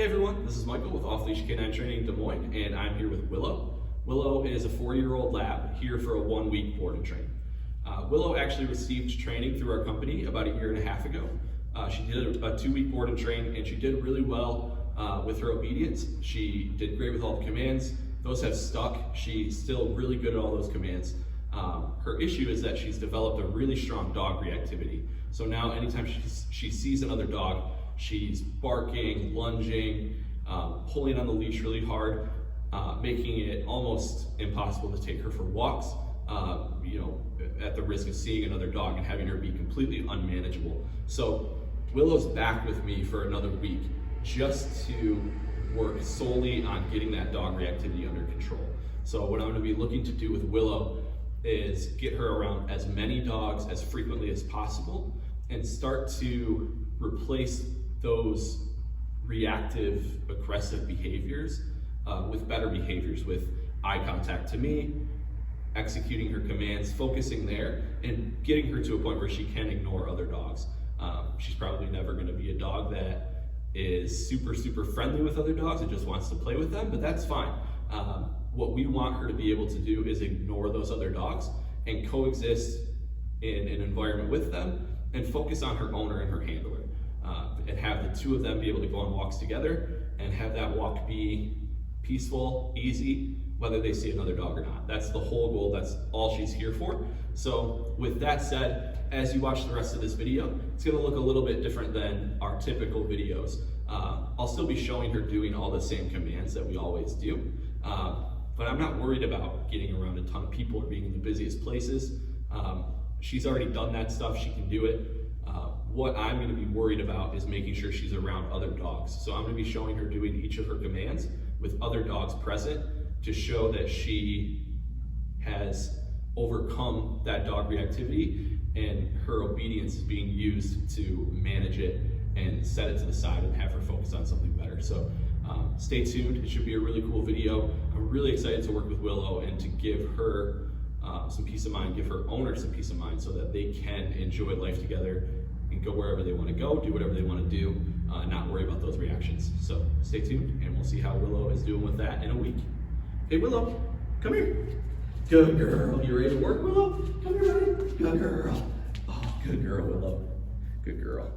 Hey everyone, this is Michael with Off Leash Canine Training in Des Moines, and I'm here with Willow. Willow is a 4-year-old lab here for a 1-week board and train. Willow actually received training through our company about 1.5 years ago. She did a 2-week board and train, and she did really well with her obedience. She did great with all the commands. Those have stuck. She's still really good at all those commands. Her issue is that she's developed a really strong dog reactivity. So now anytime she sees another dog, she's barking, lunging, pulling on the leash really hard, making it almost impossible to take her for walks, at the risk of seeing another dog and having her be completely unmanageable. So Willow's back with me for another week just to work solely on getting that dog reactivity under control. So what I'm going to be looking to do with Willow is get her around as many dogs as frequently as possible and start to replace those reactive, aggressive behaviors with better behaviors, with eye contact to me, executing her commands, focusing there, and getting her to a point where she can ignore other dogs. She's probably never going to be a dog that is super friendly with other dogs and just wants to play with them, but that's fine. What we want her to be able to do is ignore those other dogs and coexist in an environment with them and focus on her owner and her handler. And have the two of them be able to go on walks together and have that walk be peaceful, easy, whether they see another dog or not. That's the whole goal. That's all she's here for. So with that said, as you watch the rest of this video, it's going to look a little bit different than our typical videos. I'll still be showing her doing all the same commands that we always do, but I'm not worried about getting around a ton of people or being in the busiest places. She's already done that stuff. She can do it. What I'm going to be worried about is making sure she's around other dogs. So I'm going to be showing her doing each of her commands with other dogs present to show that she has overcome that dog reactivity and her obedience is being used to manage it and set it to the side and have her focus on something better. So stay tuned. It should be a really cool video. I'm really excited to work with Willow and to give her some peace of mind, give her owner some peace of mind so that they can enjoy life together and go wherever they want to go, do whatever they want to do, and not worry about those reactions. So stay tuned and we'll see how Willow is doing with that in a week. Hey Willow, come here. Good girl. You ready to work, Willow? Come here, buddy. Good girl. Oh, good girl, Willow. Good girl.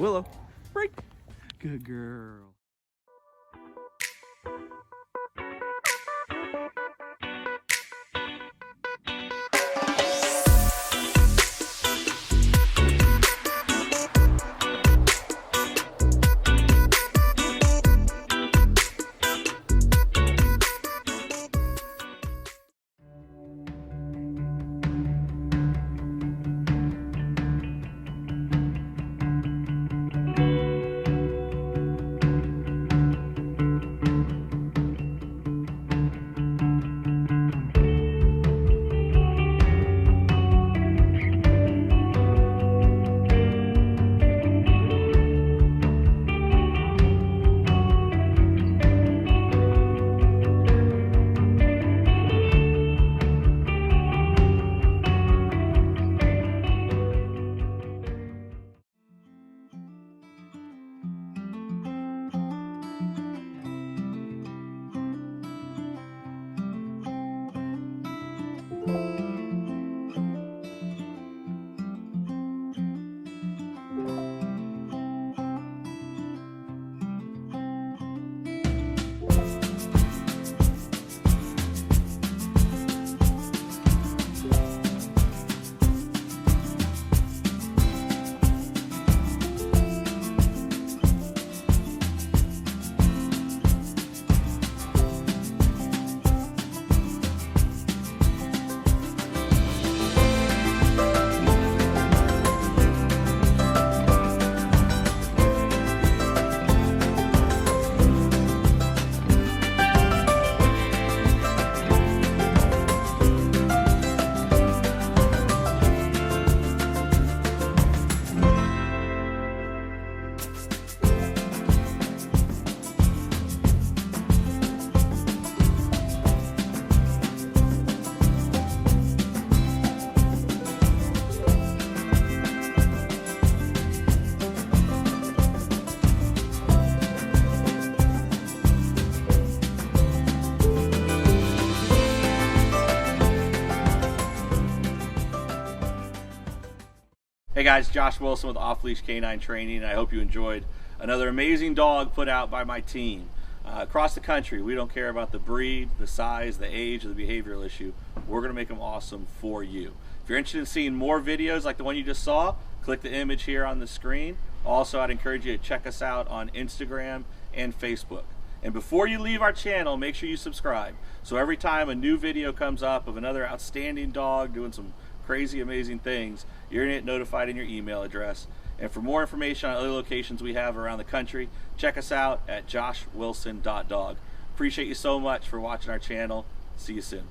Willow, break. Good girl. Hey guys, Josh Wilson with Off Leash Canine Training. I hope you enjoyed another amazing dog put out by my team. Across the country, we don't care about the breed, the size, the age, or the behavioral issue. We're going to make them awesome for you. If you're interested in seeing more videos like the one you just saw, click the image here on the screen. Also, I'd encourage you to check us out on Instagram and Facebook. And before you leave our channel, make sure you subscribe. So every time a new video comes up of another outstanding dog doing some crazy, amazing things, you're going to get notified in your email address. And for more information on other locations we have around the country, check us out at joshwilson.dog. Appreciate you so much for watching our channel. See you soon.